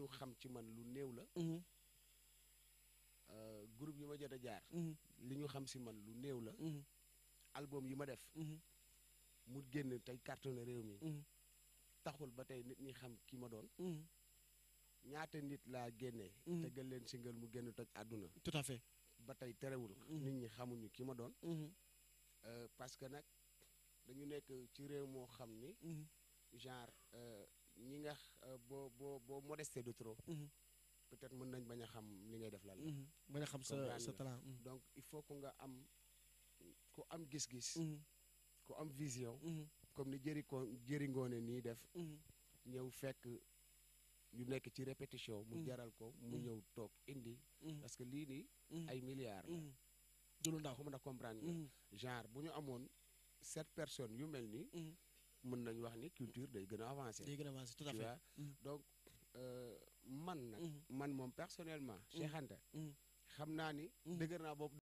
ñu xam ci man lu néew la. Groupe yi ma jot a jaar. li ñu xam si man lu néew la. album yi ma def. mu génn tey cartonné réew mi. taxul ba tey nit ñi xam ki ma doon. ñaata nit laa génnee. tegal leen single mu génn toj àdduna. tout à fait. ba tey terewul. nit ñi xamuñu ki ma doon. parce que nag dañu nekk ci réew moo xam ni. genre ñi nga boo modesté de trop. peut-être mën nañ bañ a xam li ngay def lan la. mën a xam sa talent. donc il faut que nga am ku am gis-gis. ku am vision. comme ni jëri ngoone nii def. ñëw fekk ñu nekk ci répétition. mu jaral ko mu ñëw toog indi. parce que lii nii. ay milliards la. du lu ndaw xam na comprendre nga. genre bu ñu amoon 7 personnes yu mel nii. mën nañu wax ni culture day gën a avancé. day gën a avancé tout à fait. donc man nag. man moom personnellement. Cheikh Anta. xam naa ni. dëgër naa bopp.